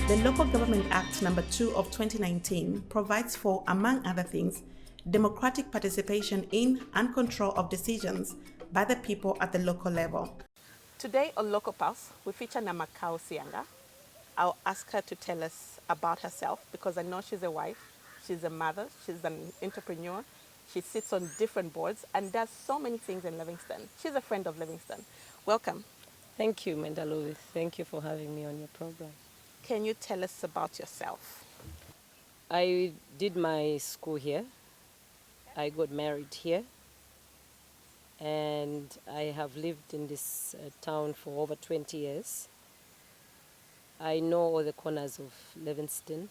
The Local Government Act No. 2 of 2019 provides for, among other things, democratic participation in and control of decisions by the people at the local level. Today on Local Pulse, we feature Namakau Siyanga. I'll ask her to tell us about herself because I know she's a wife, she's a mother, she's an entrepreneur, she sits on different boards and does so many things in Livingstone. She's a friend of Livingstone. Welcome. Thank you, Mendalovi. Thank you for having me on your program. Can you tell us about yourself? I did my school here. I got married here. And I have lived in this town for over 20 years. I know all the corners of Livingstone.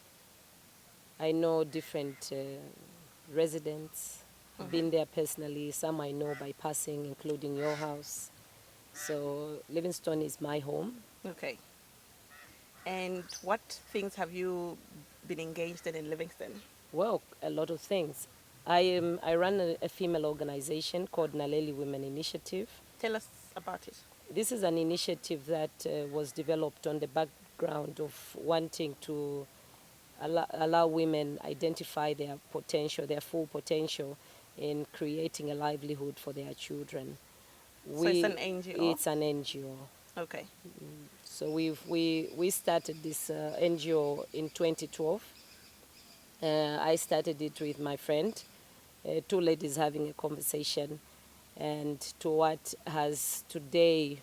I know different residents. I've been there personally. Some I know by passing, including your house. So Livingstone is my home. Okay. And what things have you been engaged in Livingstone? Well, a lot of things. I run a female organization called Naleli Women Initiative. Tell us about it. This is an initiative that was developed on the background of wanting to allow women identify their potential, their full potential in creating a livelihood for their children. So it's an NGO? It's an NGO. Okay. So we started this NGO in 2012. I started it with my friend, two ladies having a conversation, and to what has today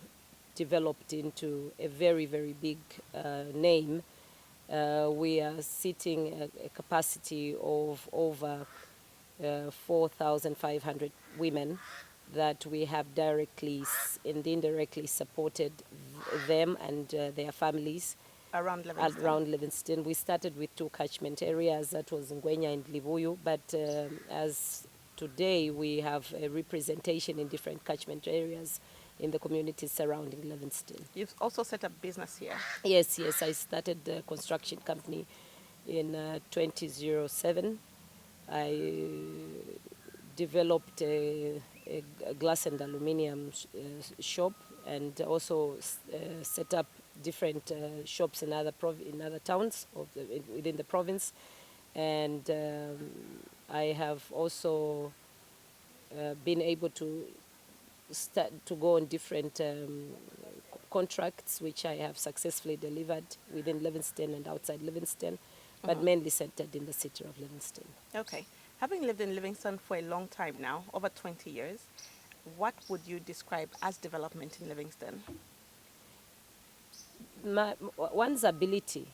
developed into a very, very big name. We are sitting a capacity of over 4,500 women that we have directly and indirectly supported them and their families around Livingstone. We started with 2 catchment areas, that was Ngwenya and Livuyu, but as today we have a representation in different catchment areas in the communities surrounding Livingstone. You've also set up business here? Yes, I started a construction company in 2007. I developed a glass and aluminium shop, and also set up different shops in other towns within the province. And I have also been able to start to go on different contracts, which I have successfully delivered within Livingstone and outside Livingstone, but mainly centered in the city of Livingstone. Okay. Having lived in Livingstone for a long time now, over 20 years, what would you describe as development in Livingstone? One's ability,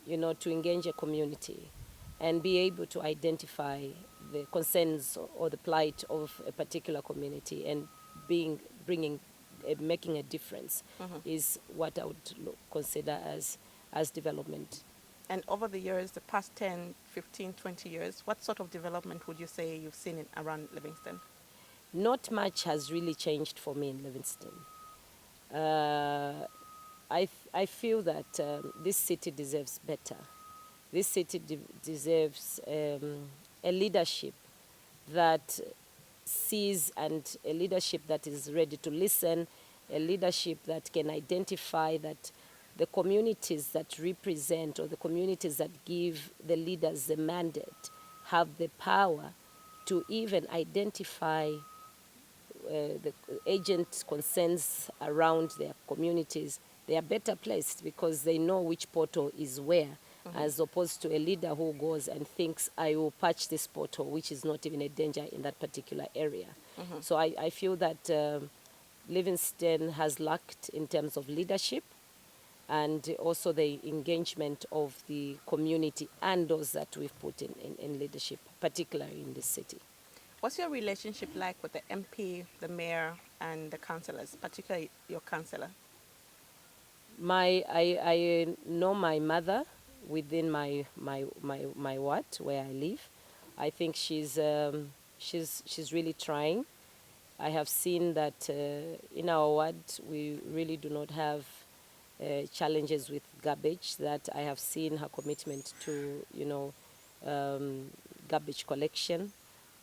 to engage a community and be able to identify the concerns or the plight of a particular community and making a difference is what I would consider as development. And over the years, the past 10, 15, 20 years, what sort of development would you say you've seen around Livingstone? Not much has really changed for me in Livingstone. I feel that this city deserves better. This city deserves a leadership that sees, and a leadership that is ready to listen, a leadership that can identify that the communities that represent, or the communities that give the leaders the mandate, have the power to even identify the agents' concerns around their communities. They are better placed because they know which portal is where, as opposed to a leader who goes and thinks, I will patch this portal, which is not even a danger in that particular area. So I feel that Livingstone has lacked in terms of leadership, and also the engagement of the community and those that we've put in leadership, particularly in this city. What's your relationship like with the MP, the mayor, and the councillors, particularly your councillor? I know my mother within my ward where I live. I think she's really trying. I have seen that in our ward we really do not have challenges with garbage. That I have seen her commitment to garbage collection.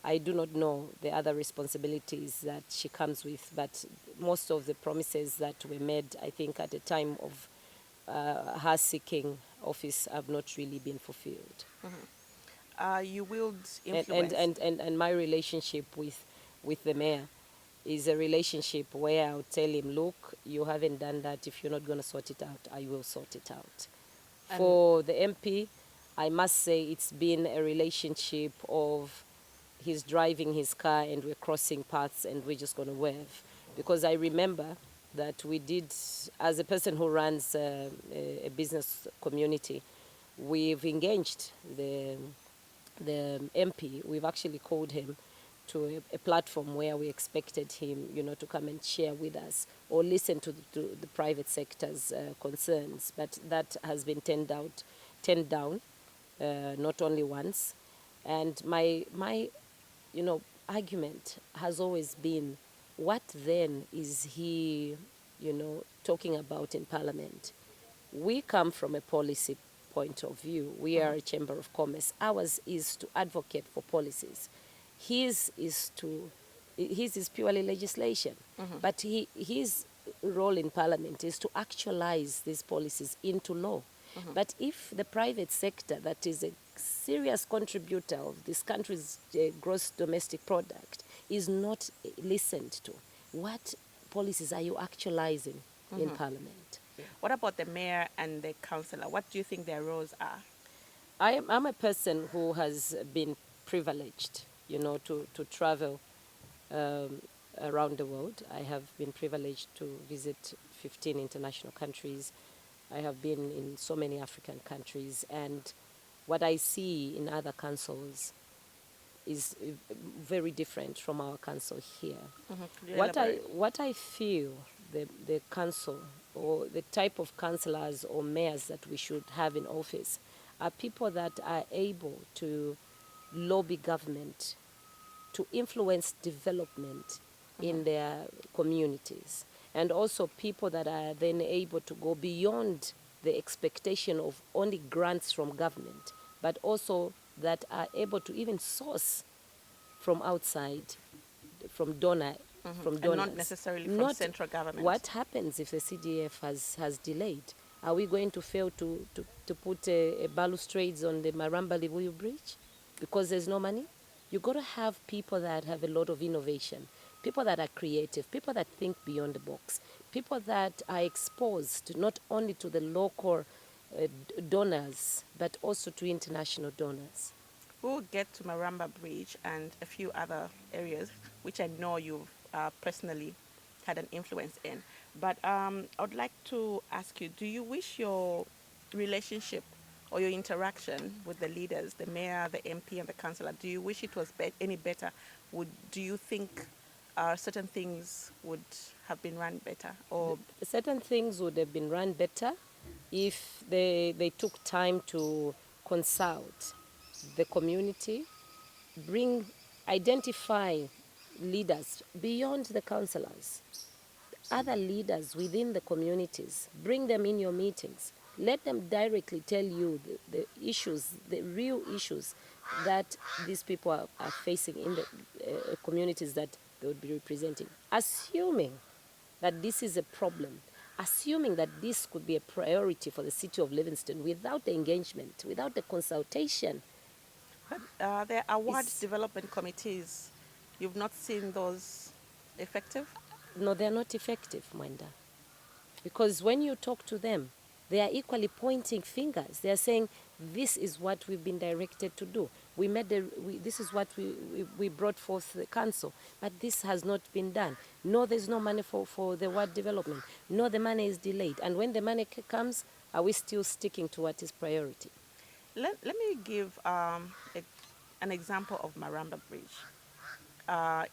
I do not know the other responsibilities that she comes with, but most of the promises that were made, I think, at the time of her seeking office have not really been fulfilled. You wield And, influence. and my relationship with the mayor is a relationship where I'll tell him, look, you haven't done that. If you're not going to sort it out, I will sort it out. For the MP, I must say it's been a relationship of he's driving his car and we're crossing paths and we're just going to wave. Because I remember that we did, as a person who runs a business community, we've engaged the MP. We've actually called him to a platform where we expected him, to come and share with us or listen to the private sector's concerns. But that has been turned down, not only once. And my argument has always been, what then is he, talking about in Parliament? We come from a policy point of view. We are a Chamber of Commerce. Ours is to advocate for policies. His is purely legislation. But his role in Parliament is to actualize these policies into law. But if the private sector, that is a serious contributor of this country's gross domestic product, is not listened to, what policies are you actualizing in Parliament? What about the mayor and the councillor? What do you think their roles are? I'm a person who has been privileged, to travel around the world. I have been privileged to visit 15 international countries. I have been in so many African countries, and what I see in other councils is very different from our council here. What I feel the council or the type of councillors or mayors that we should have in office are people that are able to lobby government, to influence development in their communities, and also people that are then able to go beyond the expectation of only grants from government, but also that are able to even source from outside, from donors. And not necessarily from central government. What happens if the CDF has delayed? Are we going to fail to put a balustrades on the Maramba Libuyu Bridge because there's no money? You've got to have people that have a lot of innovation, people that are creative, people that think beyond the box, people that are exposed not only to the local donors, but also to international donors. We'll get to Maramba Bridge and a few other areas, which I know you've personally had an influence in. But I would like to ask you, do you wish your relationship or your interaction with the leaders, the mayor, the MP, and the councillor, do you wish it was any better? Do you think certain things would have been run better? Or certain things would have been run better if they took time to consult the community, identify leaders beyond the councillors, other leaders within the communities, bring them in your meetings. Let them directly tell you the issues, the real issues that these people are facing in the communities that they would be representing. Assuming that this is a problem, assuming that this could be a priority for the city of Livingstone, without the engagement, without the consultation. But the award development committees, you've not seen those effective? No, they're not effective, Mwenda. Because when you talk to them, they are equally pointing fingers. They are saying, this is what we've been directed to do. This is what we brought forth the council, but this has not been done. No, there's no money for the ward development. No, the money is delayed. And when the money comes, are we still sticking to what is priority? Let me give an example of Maramba Bridge.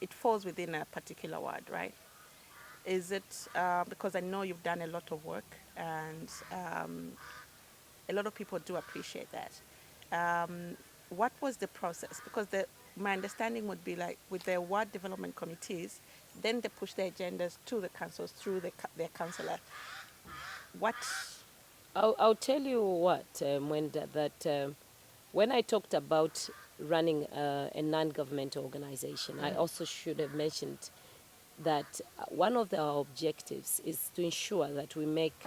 It falls within a particular ward, right? Is it, because I know you've done a lot of work and a lot of people do appreciate that. What was the process? Because my understanding would be like with the ward development committees, then they push their agendas to the councils through their councillor. I'll tell you what, when I talked about running a non-governmental organization, I also should have mentioned that one of our objectives is to ensure that we make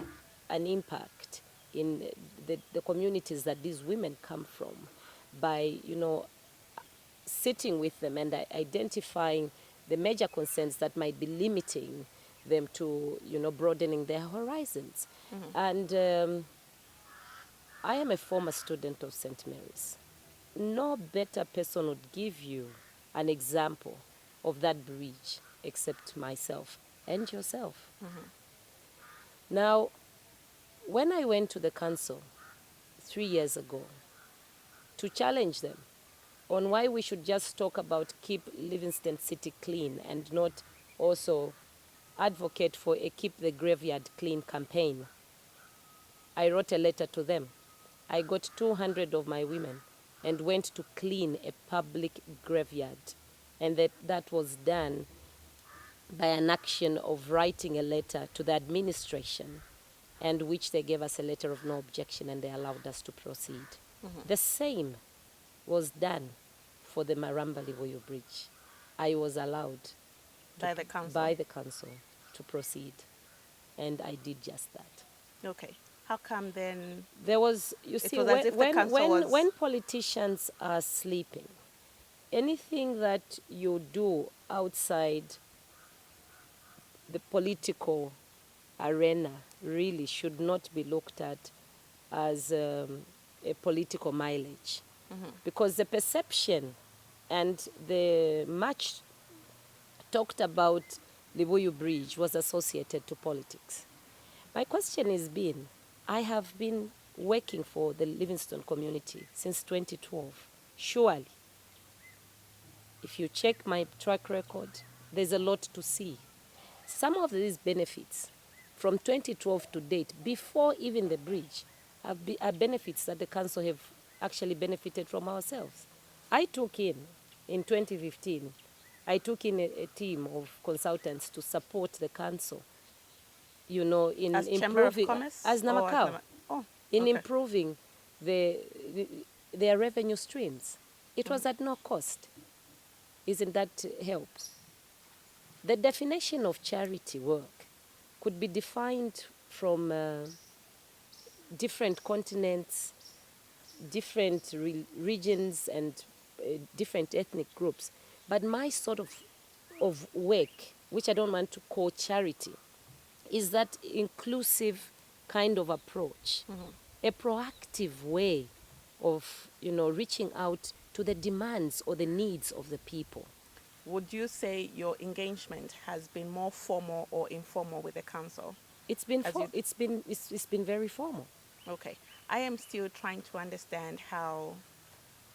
an impact in the communities that these women come from by, sitting with them and identifying the major concerns that might be limiting them to, broadening their horizons. And I am a former student of St. Mary's. No better person would give you an example of that bridge except myself and yourself. Now, when I went to the council 3 years ago to challenge them on why we should just talk about keep Livingstone City clean and not also advocate for a keep the graveyard clean campaign, I wrote a letter to them. I got 200 of my women and went to clean a public graveyard. And that was done by an action of writing a letter to the administration, and which they gave us a letter of no objection and they allowed us to proceed. The same was done for the Maramba Livoyo Bridge. I was allowed By the council? by the council to proceed, and I did just that. Okay. How come then? There was, you see, was as if the council was... when politicians are sleeping, anything that you do outside the political arena really should not be looked at as a political mileage. Because the perception and the much talked about Livoyo Bridge was associated to politics. My question has been, I have been working for the Livingstone community since 2012. Surely, if you check my track record, there's a lot to see. Some of these benefits from 2012 to date, before even the bridge, are benefits that the council have actually benefited from ourselves. I took in 2015, I took in a team of consultants to support the council, in as improving, Chamber of Commerce? as Namakau, in okay. improving their revenue streams. It was at no cost. Isn't that helps? The definition of charity work could be defined from different continents, different regions, and different ethnic groups. But my sort of work, which I don't want to call charity, is that inclusive kind of approach, a proactive way of, reaching out to the demands or the needs of the people. Would you say your engagement has been more formal or informal with the council? It's been very formal. Okay. I am still trying to understand how,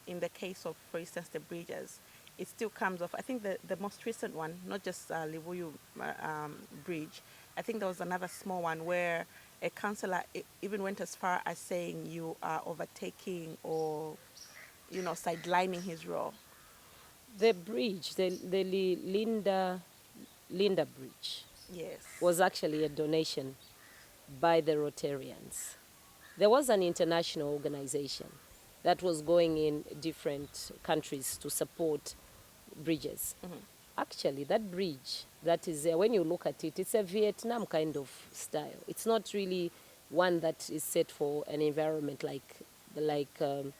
in the case of, for instance, the bridges, it still comes off. I think the most recent one, not just Livoyo Bridge, I think there was another small one where a councillor even went as far as saying you are overtaking or, sidelining his role. The bridge, the Linda Bridge, Yes, was actually a donation by the Rotarians. There was an international organization that was going in different countries to support bridges. Actually, that bridge that is there, when you look at it, it's a Vietnam kind of style. It's not really one that is set for an environment like the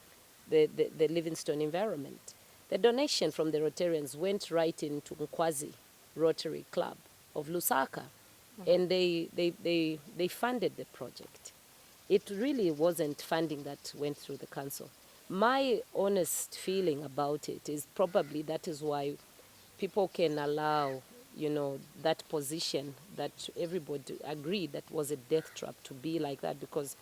Livingstone environment. The donation from the Rotarians went right into Nkwazi Rotary Club of Lusaka, and they funded the project. It really wasn't funding that went through the council. My honest feeling about it is probably that is why people can allow, that position that everybody agreed that was a death trap to be like that, because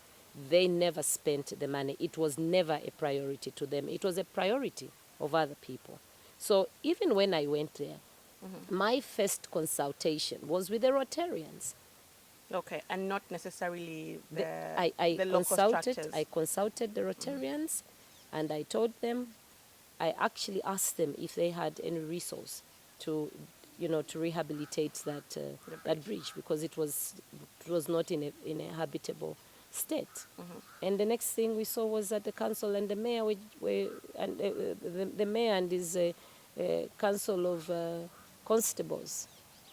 they never spent the money. It was never a priority to them. It was a priority of other people. So even when I went there, my first consultation was with the Rotarians. Okay, and not necessarily the local structures. I consulted the Rotarians, and I told them, I actually asked them if they had any resource to, to rehabilitate that bridge, because it was not in a habitable state. And the next thing we saw was that the council and the mayor the mayor and his council of constables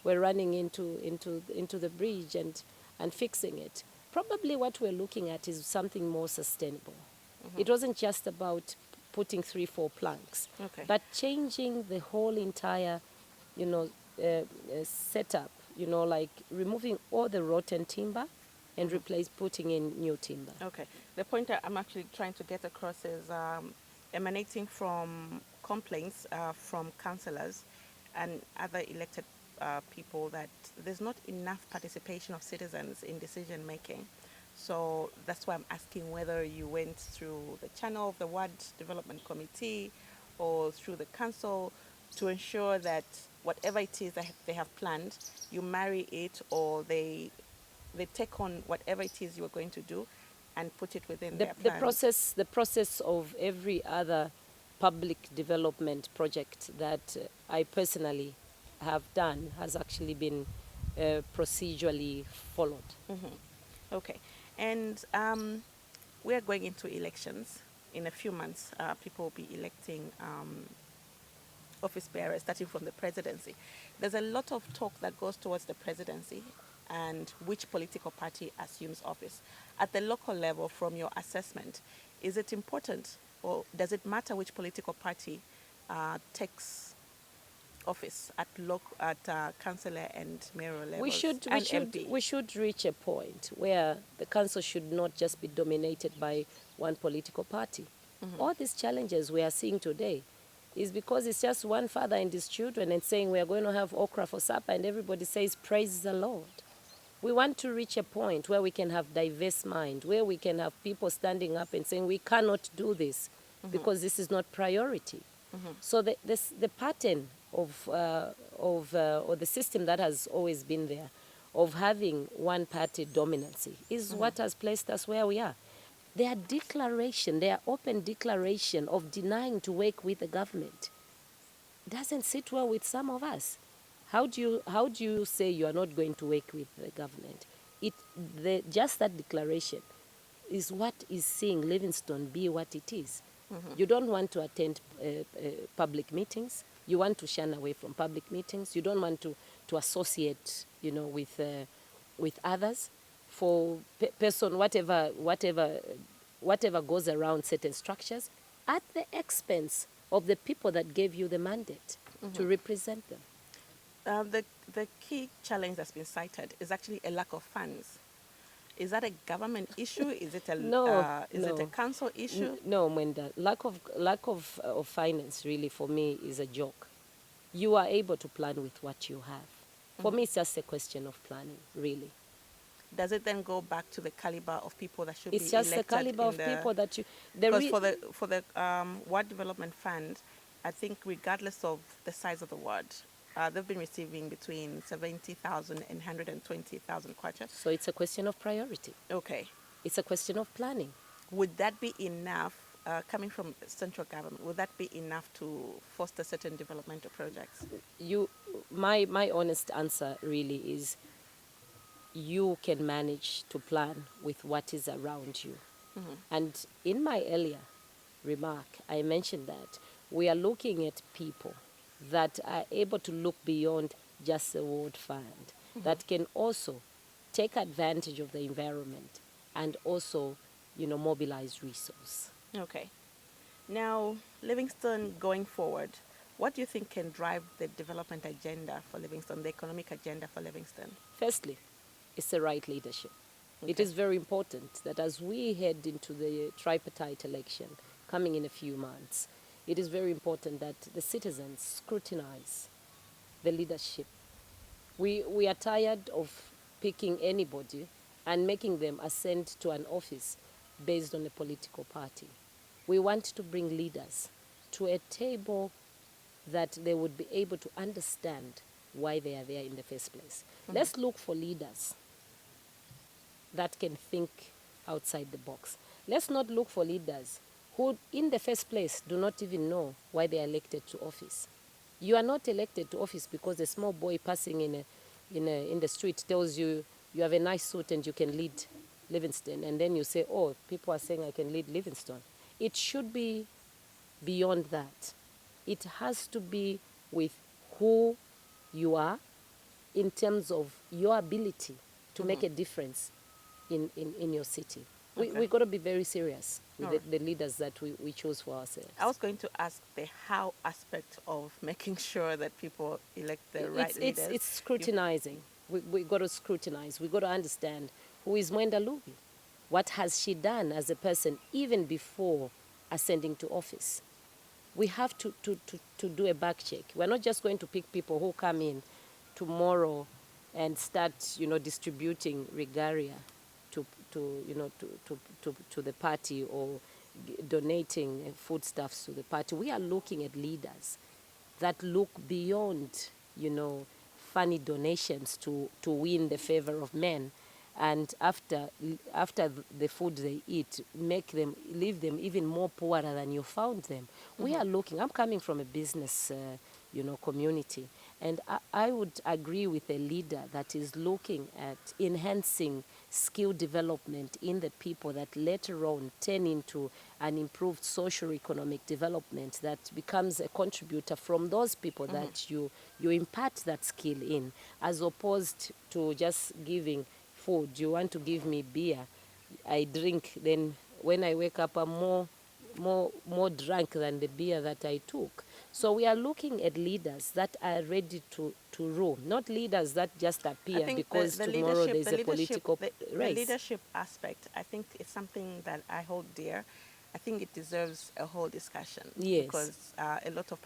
were running into the bridge and fixing it. Probably what we're looking at is something more sustainable. It wasn't just about putting 3-4 planks, Okay. but changing the whole entire, you know, setup. You know, like removing all the rotten timber and putting in new timber. Okay. The point that I'm actually trying to get across is emanating from complaints from councillors and other elected people that there's not enough participation of citizens in decision making. So that's why I'm asking whether you went through the channel of the Ward Development Committee or through the council to ensure that whatever it is that they have planned, you marry it, or they take on whatever it is you are going to do and put it within their plans. The process of every other public development project that I personally have done has actually been procedurally followed. Okay. And we are going into elections. In a few months, people will be electing office bearers, starting from the presidency. There's a lot of talk that goes towards the presidency and which political party assumes office. At the local level, from your assessment, is it important or does it matter which political party takes office at councillor and mayoral levels We should reach a point where the council should not just be dominated by one political party. All these challenges we are seeing today is because it's just one father and his children and saying we are going to have okra for supper and everybody says praise the Lord. We want to reach a point where we can have diverse mind, where we can have people standing up and saying we cannot do this because this is not priority. So the pattern or the system that has always been there of having one party dominancy is what has placed us where we are. Their open declaration of denying to work with the government doesn't sit well with some of us. How do you say you are not going to work with the government? Just that declaration is what is seeing Livingstone be what it is. You don't want to attend public meetings. You want to shun away from public meetings. You don't want to associate, with others for person whatever goes around certain structures at the expense of the people that gave you the mandate to represent them. The key challenge that's been cited is actually a lack of funds. Is that a government issue? Is it a council issue? No, Mwenda. Lack of finance really for me is a joke. You are able to plan with what you have. For me, it's just a question of planning, really. Does it then go back to the caliber of people that should be elected? It's just the caliber of people that you... Because for the ward development fund, I think regardless of the size of the ward, they've been receiving between 70,000 and 120,000 kwacha. So it's a question of priority. Okay. It's a question of planning. Would that be enough, coming from central government, would that be enough to foster certain developmental projects? My honest answer really is you can manage to plan with what is around you. And in my earlier remark, I mentioned that we are looking at people that are able to look beyond just the ward fund, that can also take advantage of the environment and also, mobilize resource. Okay. Now, Livingstone going forward, what do you think can drive the development agenda for Livingstone, the economic agenda for Livingstone? Firstly, it's the right leadership. Okay. It is very important that as we head into the tripartite election coming in a few months, it is very important that the citizens scrutinize the leadership. We are tired of picking anybody and making them ascend to an office based on a political party. We want to bring leaders to a table that they would be able to understand why they are there in the first place. Let's look for leaders that can think outside the box. Let's not look for leaders who, in the first place, do not even know why they are elected to office. You are not elected to office because a small boy passing in the street tells you you have a nice suit and you can lead Livingstone, and then you say, oh, people are saying I can lead Livingstone. It should be beyond that. It has to be with who you are in terms of your ability to make a difference in your city. Okay. We got to be very serious with All right. the leaders that we choose for ourselves. I was going to ask the how aspect of making sure that people elect the right leaders. It's scrutinizing. We got to scrutinize. We got to understand who is Mwenda Lubi. What has she done as a person even before ascending to office? We have to do a back check. We're not just going to pick people who come in tomorrow and start, distributing regalia to the party or donating foodstuffs to the party. We are looking at leaders that look beyond, funny donations to win the favor of men. And after the food they eat, leave them even more poorer than you found them. We are looking. I'm coming from a business, community, and I would agree with a leader that is looking at enhancing skill development in the people that later on turn into an improved socio-economic development that becomes a contributor from those people that you impart that skill in, as opposed to just giving food. You want to give me beer, I drink, then when I wake up I'm more drunk than the beer that I took. So we are looking at leaders that are ready to rule, not leaders that just appear because tomorrow there's a political race. The leadership aspect, I think, is something that I hold dear. I think it deserves a whole discussion. Yes. Because a lot of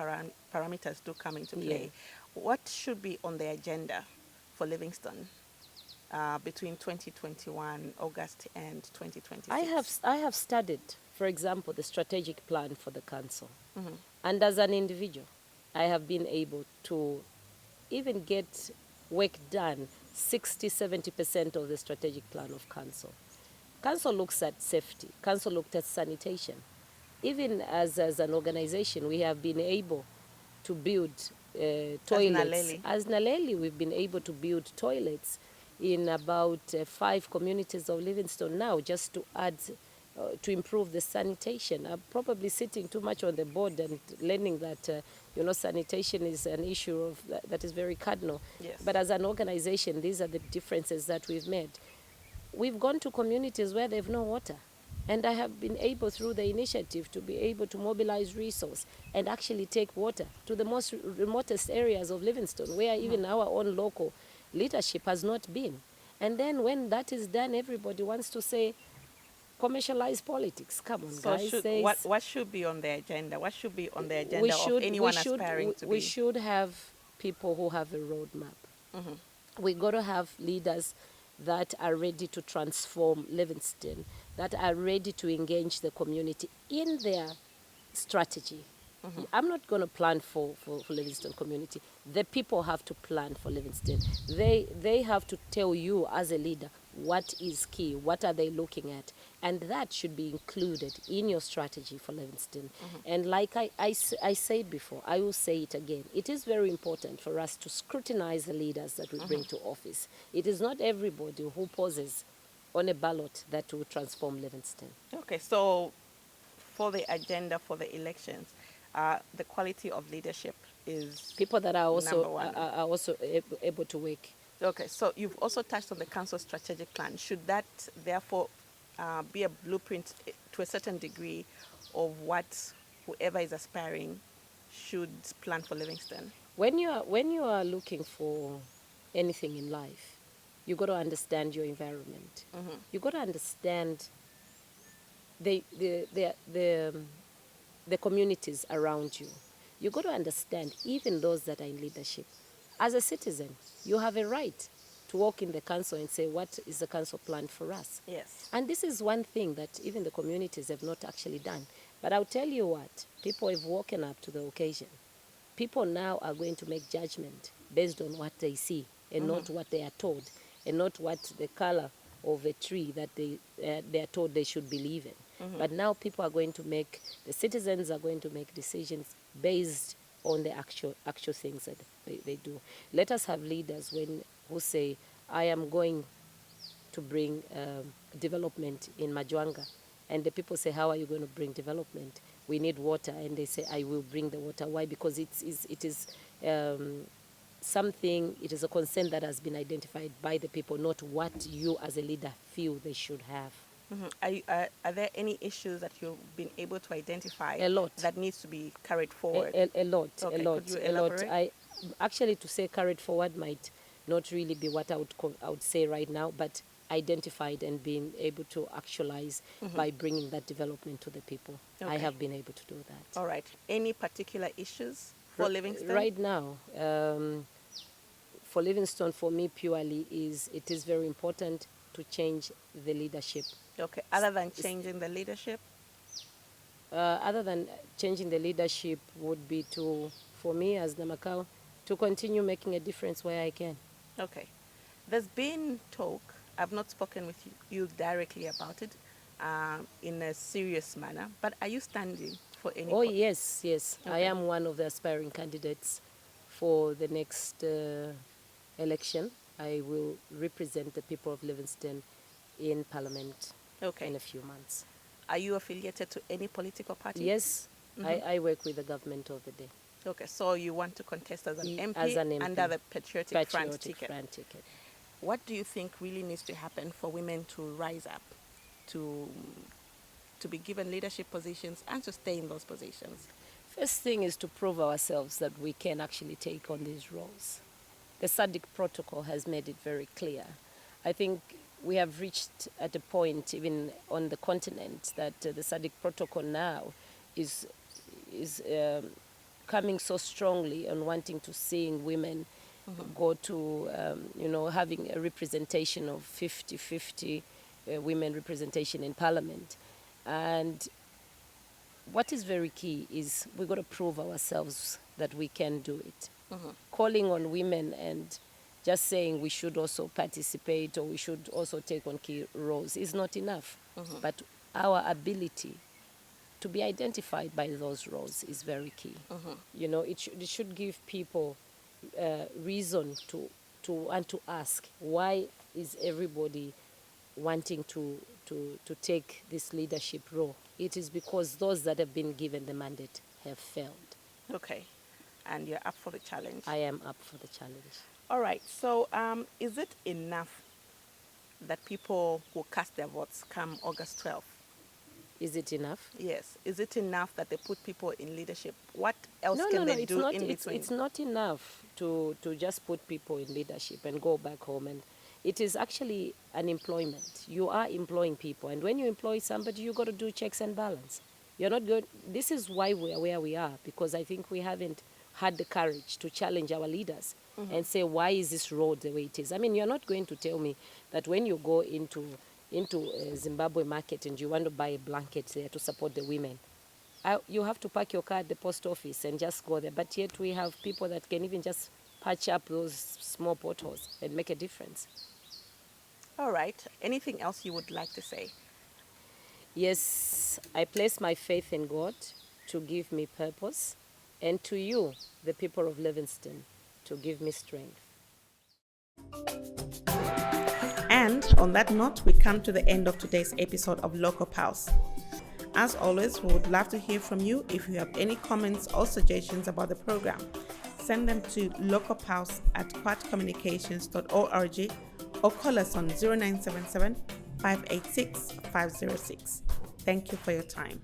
parameters do come into play. Yeah. What should be on the agenda for Livingstone between 2021 August and 2026? I have studied, for example, the strategic plan for the council. And as an individual, I have been able to even get work done 60-70% of the strategic plan of council. Council looks at safety. Council looked at sanitation. Even as an organization, we have been able to build toilets. As Naleli, we've been able to build toilets in about 5 communities of Livingstone now, just to add, to improve the sanitation. I'm probably sitting too much on the board and learning that, sanitation is an issue that is very cardinal. Yes. But as an organization, these are the differences that we've made. We've gone to communities where they have no water. And I have been able, through the initiative, to be able to mobilize resource and actually take water to the most remotest areas of Livingstone, where even our own local leadership has not been. And then when that is done, everybody wants to say, commercialize politics. Come on, so guys. what should be on the agenda? What should be on the agenda of anyone aspiring to be? We should have people who have a roadmap. We got to have leaders that are ready to transform Livingstone, that are ready to engage the community in their strategy. I'm not going to plan for Livingstone community. The people have to plan for Livingstone. They have to tell you as a leader what is key, what are they looking at, and that should be included in your strategy for Livingstone. And like I said before, I will say it again, it is very important for us to scrutinize the leaders that we bring to office. It is not everybody who poses on a ballot that will transform Livingstone. Okay, so for the agenda for the elections, the quality of leadership is people that are number one. are also able to work. Okay, so you've also touched on the council strategic plan. Should that therefore be a blueprint to a certain degree of what whoever is aspiring should plan for Livingstone? When you are looking for anything in life, you got to understand your environment. You got to understand the communities around you. You got to understand even those that are in leadership. As a citizen, you have a right to walk in the council and say, what is the council plan for us? Yes. And this is one thing that even the communities have not actually done. But I'll tell you what, people have woken up to the occasion. People now are going to make judgment based on what they see and not what they are told, and not what the color of a tree that they are told they should believe in. But now people are going to make, the citizens are going to make decisions based on the actual things that they do. Let us have leaders who say, I am going to bring development in Majwanga. And the people say, how are you going to bring development? We need water. And they say, I will bring the water. Why? Because it is it is a concern that has been identified by the people, not what you as a leader feel they should have. Are there any issues that you've been able to identify A lot. that needs to be carried forward? A lot, Okay, a lot, could you a lot. elaborate? Actually, to say carried forward might not really be what I would say right now, but identified and being able to actualize by bringing that development to the people. I Okay. have been able to do that. All right. Any particular issues for Livingstone? Right now, for Livingstone, for me purely, it is very important to change the leadership. Okay. Other than changing the leadership? Other than changing the leadership would be for me as Namakau, to continue making a difference where I can. Okay. There's been talk, I've not spoken with you directly about it in a serious manner, but are you standing for any? Oh, yes. I Okay. am one of the aspiring candidates for the next election. I will represent the people of Livingstone in Parliament Okay. in a few months. Are you affiliated to any political party? Yes, I work with the government of the day. Okay, so you want to contest as an MP, As an MP. under the Patriotic Front Patriotic ticket. Front ticket. What do you think really needs to happen for women to rise up, to be given leadership positions and to stay in those positions? First thing is to prove ourselves that we can actually take on these roles. The SADC protocol has made it very clear. I think we have reached at a point, even on the continent, that the SADC protocol now is coming so strongly on wanting to seeing women go to, having a representation of 50-50 women representation in Parliament. And what is very key is we've got to prove ourselves that we can do it. Calling on women and just saying we should also participate or we should also take on key roles is not enough. But our ability to be identified by those roles is very key. It should give people reason to want to ask, why is everybody wanting to take this leadership role? It is because those that have been given the mandate have failed. Okay, and you're up for the challenge. I am up for the challenge. All right, so is it enough that people will cast their votes come August 12th? Is it enough? Yes. Is it enough that they put people in leadership? What else can they do in between? It's not enough to just put people in leadership and go back home. And it is actually an employment. You are employing people. And when you employ somebody, you got to do checks and balance. You're not good. This is why we are where we are, because I think we haven't had the courage to challenge our leaders and say, why is this road the way it is? I mean, you're not going to tell me that when you go into a Zimbabwe market and you want to buy a blanket there to support the women, you have to park your car at the post office and just go there. But yet we have people that can even just patch up those small potholes and make a difference. All right. Anything else you would like to say? Yes, I place my faith in God to give me purpose, and to you, the people of Livingstone, to give me strength. And on that note, we come to the end of today's episode of Local Pulse. As always, we would love to hear from you. If you have any comments or suggestions about the program, send them to localpulse@quadcommunications.org or call us on 0977 586 506. Thank you for your time.